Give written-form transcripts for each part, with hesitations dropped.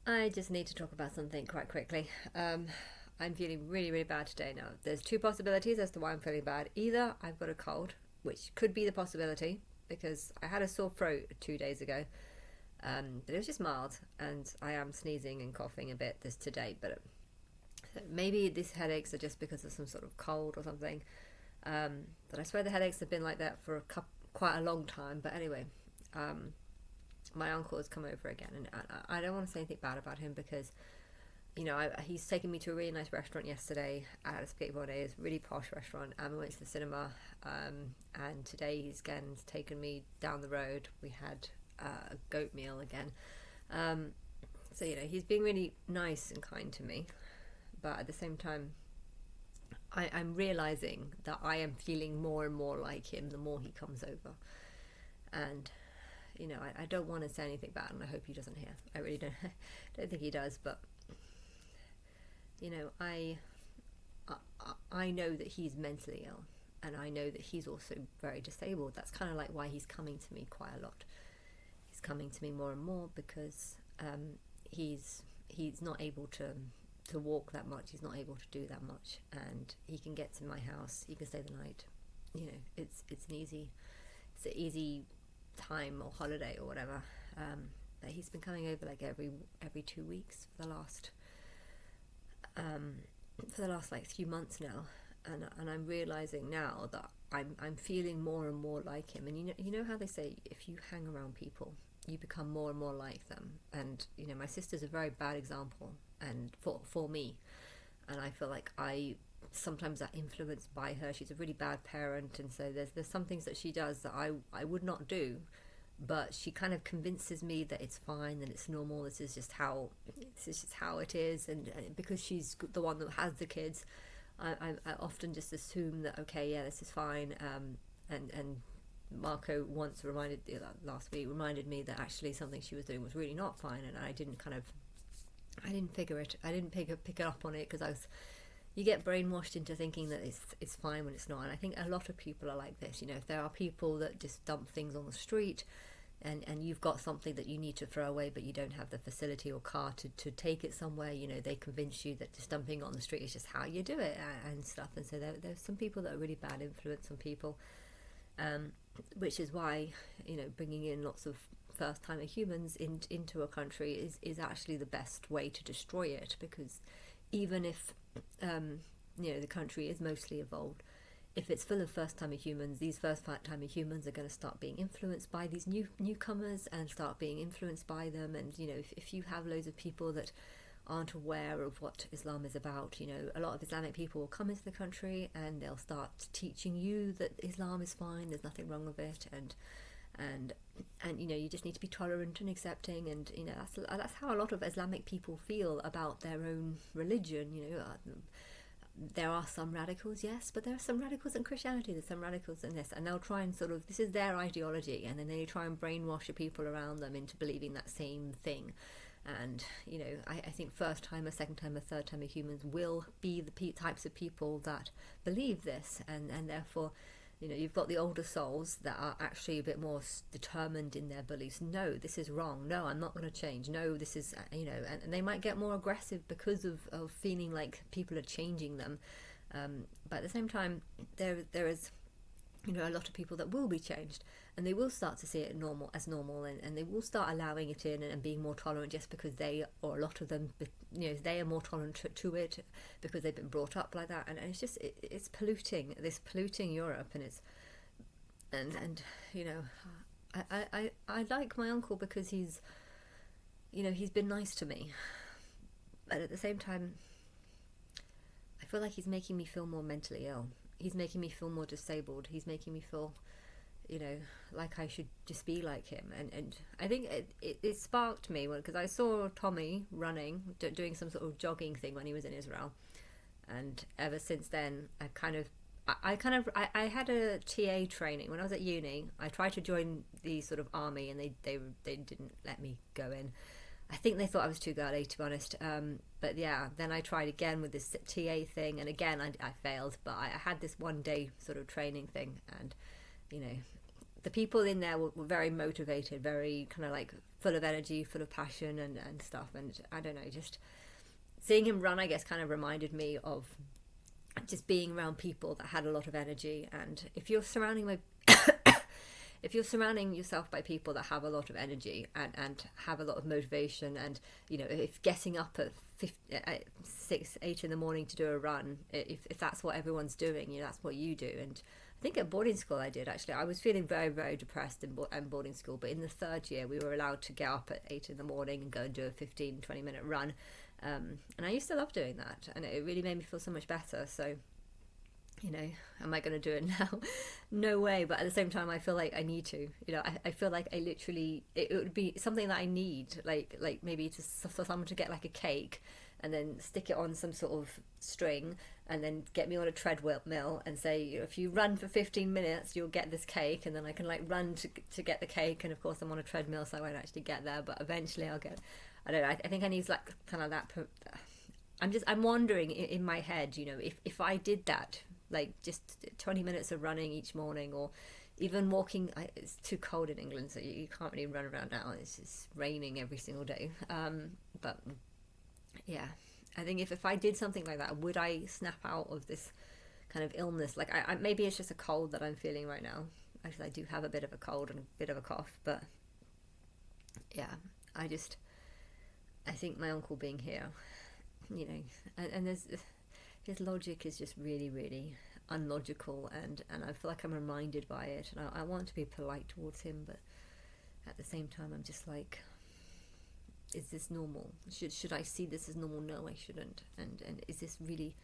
I just need to talk about something quite quickly. I'm feeling really, really bad today now. There's two possibilities as to why I'm feeling bad. Either I've got a cold, which could be the possibility because I had a sore throat 2 days ago, but it was just mild, and I am sneezing and coughing a bit this today. But maybe these headaches are just because of some sort of cold or something. But I swear the headaches have been like that for quite a long time. But anyway, um, my uncle has come over again, and I don't want to say anything bad about him because he's taken me to a really nice restaurant yesterday. I had a spaghetti bolognese, really posh restaurant, and we went to the cinema. And today he's again taken me down the road. We had a goat meal again. Um, so he's being really nice and kind to me, but at the same time, I'm realizing that I am feeling more and more like him the more he comes over. And I don't want to say anything bad, and I hope he doesn't hear. I really don't. Don't think he does, but you know, I, I know that he's mentally ill, and I know that he's also very disabled. That's kind of like why he's coming to me quite a lot. He's coming to me more and more because he's not able to walk that much. He's not able to do that much, and he can get to my house. He can stay the night. It's an easy time or holiday or whatever. But he's been coming over like every 2 weeks um, for the last like few months now, and I'm realizing now that I'm feeling more and more like him. And you know how they say if you hang around people, you become more and more like them. And my sister's a very bad example, and for me, and I feel like I sometimes are influenced by her. She's a really bad parent, and so there's some things that she does that I would not do, but she kind of convinces me that it's fine and it's normal. This is just how it is, and because she's the one that has the kids, I often just assume that okay, yeah, this is fine. And Marco once last week reminded me that actually something she was doing was really not fine, and I didn't figure it. I didn't pick it up on it because you get brainwashed into thinking that it's fine when it's not. And I think a lot of people are like this. If there are people that just dump things on the street, and you've got something that you need to throw away, but you don't have the facility or car to take it somewhere, they convince you that just dumping on the street is just how you do it, and stuff. And so there's some people that are really bad influence on people, um, which is why bringing in lots of first timer humans into a country is actually the best way to destroy it, because even if the country is mostly evolved, if it's full of first timer humans, these first timer humans are going to start being influenced by these newcomers and start being influenced by them. And if you have loads of people that aren't aware of what Islam is about, a lot of Islamic people will come into the country and they'll start teaching you that Islam is fine, there's nothing wrong with it, and you just need to be tolerant and accepting. And that's how a lot of Islamic people feel about their own religion. There are some radicals, yes, but there are some radicals in Christianity, there's some radicals in this, and they'll try and sort of, this is their ideology, and then they try and brainwash the people around them into believing that same thing. And I think first timer, second timer, third timer humans will be the types of people that believe this, and therefore you've got the older souls that are actually a bit more determined in their beliefs. No, this is wrong. No, I'm not going to change. No, this is, and they might get more aggressive because of feeling like people are changing them. But at the same time, there is, a lot of people that will be changed, and they will start to see it normal, and they will start allowing it in and being more tolerant just because or a lot of them, they are more tolerant to it because they've been brought up like that. And it's just it's polluting Europe, and I like my uncle because he's been nice to me, but at the same time I feel like he's making me feel more mentally ill. He's making me feel more disabled. He's making me feel, like I should just be like him. And I think it sparked me because I saw Tommy running, doing some sort of jogging thing when he was in Israel. And ever since then, I had a TA training when I was at uni. I tried to join the sort of army, and they didn't let me go in. I think they thought I was too girly, to be honest. But yeah, then I tried again with this TA thing, and again I failed. But I had this 1 day sort of training thing, and the people in there were very motivated, very kind of like full of energy, full of passion and stuff. And I don't know, just seeing him run, I guess, kind of reminded me of just being around people that had a lot of energy. And if you're surrounding if you're surrounding yourself by people that have a lot of energy and have a lot of motivation, and if getting up at 6, 8 in the morning to do a run, if that's what everyone's doing, that's what you do. And I think at boarding school I did, actually. I was feeling very, very depressed in boarding school, but in the third year we were allowed to get up at 8 in the morning and go and do a 15-20 minute run, and I used to love doing that, and it really made me feel so much better. So am I going to do it now? No way. But at the same time, I feel like I need to. I feel like I literally, it would be something that I need, like maybe for someone to get like a cake and then stick it on some sort of string and then get me on a treadmill and say, if you run for 15 minutes, you'll get this cake. And then I can like run to get the cake. And of course I'm on a treadmill, so I won't actually get there, but eventually I'll get, I don't know. I think I need like kind of that. I'm wondering in my head, if I did that, like just 20 minutes of running each morning, or even walking. It's too cold in England, so you can't really run around now. It's just raining every single day. But yeah, I think if I did something like that, would I snap out of this kind of illness? Like I maybe it's just a cold that I'm feeling right now. Actually, I do have a bit of a cold and a bit of a cough, but yeah, I think my uncle being here, and there's, his logic is just really, really unlogical, and I feel like I'm reminded by it, and I want to be polite towards him, but at the same time I'm just like, is this normal? Should I see this as normal? No, I shouldn't. And is this really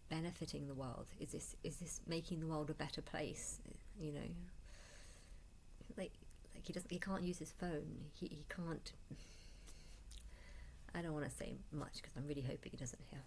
benefiting the world? Is this making the world a better place? Like he can't use his phone. He can't. I don't want to say much because I'm really hoping he doesn't hear.